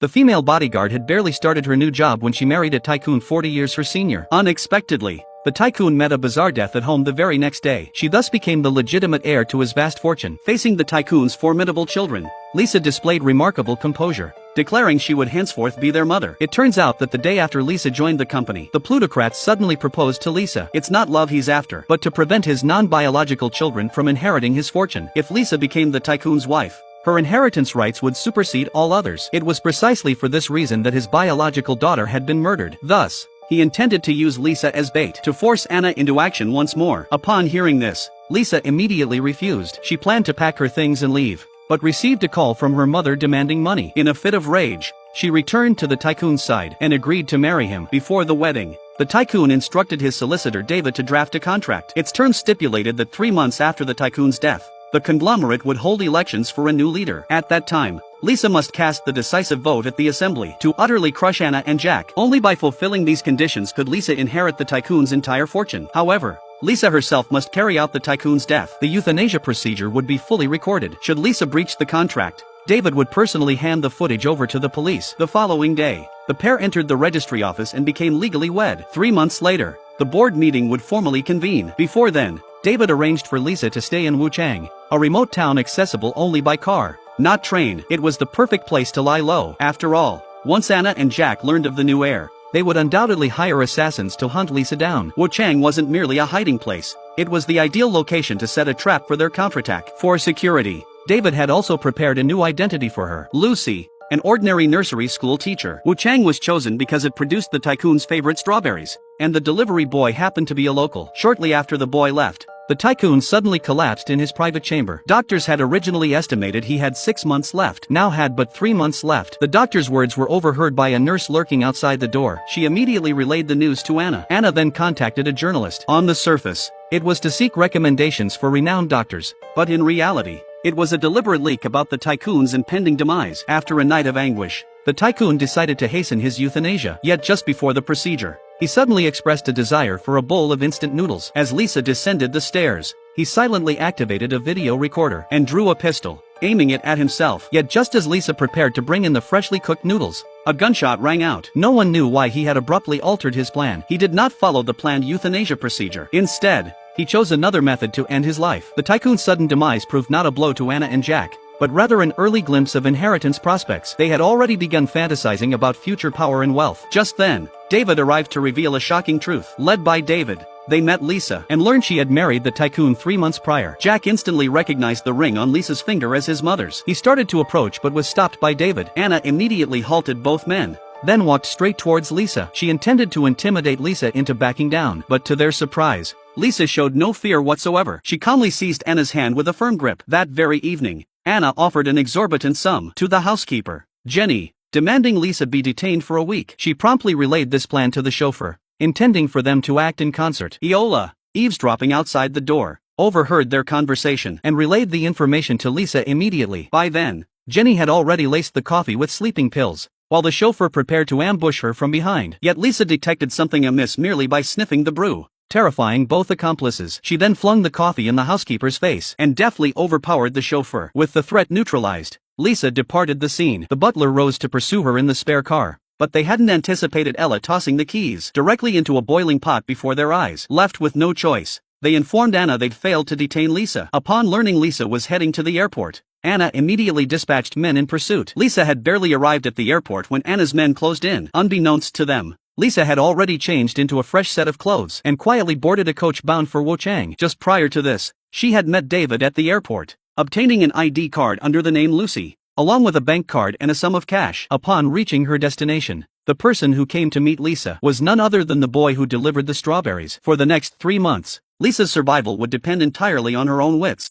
The female bodyguard had barely started her new job when she married a tycoon 40 years her senior. Unexpectedly, the tycoon met a bizarre death at home the very next day. She thus became the legitimate heir to his vast fortune. Facing the tycoon's formidable children, Lisa displayed remarkable composure, declaring she would henceforth be their mother. It turns out that the day after Lisa joined the company, the plutocrats suddenly proposed to Lisa. It's not love he's after, but to prevent his non-biological children from inheriting his fortune. If Lisa became the tycoon's wife, her inheritance rights would supersede all others. It was precisely for this reason that his biological daughter had been murdered. Thus, he intended to use Lisa as bait to force Anna into action once more. Upon hearing this, Lisa immediately refused. She planned to pack her things and leave, but received a call from her mother demanding money. In a fit of rage, she returned to the tycoon's side and agreed to marry him. Before the wedding, the tycoon instructed his solicitor David to draft a contract. Its terms stipulated that 3 months after the tycoon's death, the conglomerate would hold elections for a new leader. At that time, Lisa must cast the decisive vote at the assembly to utterly crush Anna and Jack. Only by fulfilling these conditions could Lisa inherit the tycoon's entire fortune. However, Lisa herself must carry out the tycoon's death. The euthanasia procedure would be fully recorded. Should Lisa breach the contract, David would personally hand the footage over to the police. The following day, the pair entered the registry office and became legally wed. 3 months later, the board meeting would formally convene. Before then, David arranged for Lisa to stay in Wuchang, a remote town accessible only by car, not train. It was the perfect place to lie low. After all, once Anna and Jack learned of the new heir, they would undoubtedly hire assassins to hunt Lisa down. Wuchang wasn't merely a hiding place, it was the ideal location to set a trap for their counterattack. For security, David had also prepared a new identity for her, Lucy, an ordinary nursery school teacher. Wuchang was chosen because it produced the tycoon's favorite strawberries, and the delivery boy happened to be a local. Shortly after the boy left, the tycoon suddenly collapsed in his private chamber. Doctors had originally estimated he had 6 months left, now had but 3 months left. The doctor's words were overheard by a nurse lurking outside the door. She immediately relayed the news to Anna. Anna then contacted a journalist. On the surface, it was to seek recommendations for renowned doctors, but in reality, it was a deliberate leak about the tycoon's impending demise. After a night of anguish, the tycoon decided to hasten his euthanasia. Yet just before the procedure, he suddenly expressed a desire for a bowl of instant noodles. As Lisa descended the stairs, he silently activated a video recorder and drew a pistol, aiming it at himself. Yet just as Lisa prepared to bring in the freshly cooked noodles, a gunshot rang out. No one knew why he had abruptly altered his plan. He did not follow the planned euthanasia procedure. Instead, he chose another method to end his life. The tycoon's sudden demise proved not a blow to Anna and Jack, but rather an early glimpse of inheritance prospects. They had already begun fantasizing about future power and wealth. Just then, David arrived to reveal a shocking truth. Led by David, they met Lisa and learned she had married the tycoon 3 months prior. Jack instantly recognized the ring on Lisa's finger as his mother's. He started to approach but was stopped by David. Anna immediately halted both men, then walked straight towards Lisa. She intended to intimidate Lisa into backing down, but to their surprise, Lisa showed no fear whatsoever. She calmly seized Anna's hand with a firm grip. That very evening, Anna offered an exorbitant sum to the housekeeper, Jenny, demanding Lisa be detained for a week. She promptly relayed this plan to the chauffeur, intending for them to act in concert. Iola, eavesdropping outside the door, overheard their conversation and relayed the information to Lisa immediately. By then, Jenny had already laced the coffee with sleeping pills, while the chauffeur prepared to ambush her from behind. Yet Lisa detected something amiss merely by sniffing the brew, terrifying both accomplices. She then flung the coffee in the housekeeper's face and deftly overpowered the chauffeur. With the threat neutralized, Lisa departed the scene. The butler rose to pursue her in the spare car, but they hadn't anticipated Ella tossing the keys directly into a boiling pot before their eyes. Left with no choice, they informed Anna they'd failed to detain Lisa. Upon learning Lisa was heading to the airport, Anna immediately dispatched men in pursuit. Lisa had barely arrived at the airport when Anna's men closed in. Unbeknownst to them, Lisa had already changed into a fresh set of clothes and quietly boarded a coach bound for Wuchang. Just prior to this, she had met David at the airport, obtaining an ID card under the name Lucy, along with a bank card and a sum of cash. Upon reaching her destination, the person who came to meet Lisa was none other than the boy who delivered the strawberries. For the next 3 months, Lisa's survival would depend entirely on her own wits.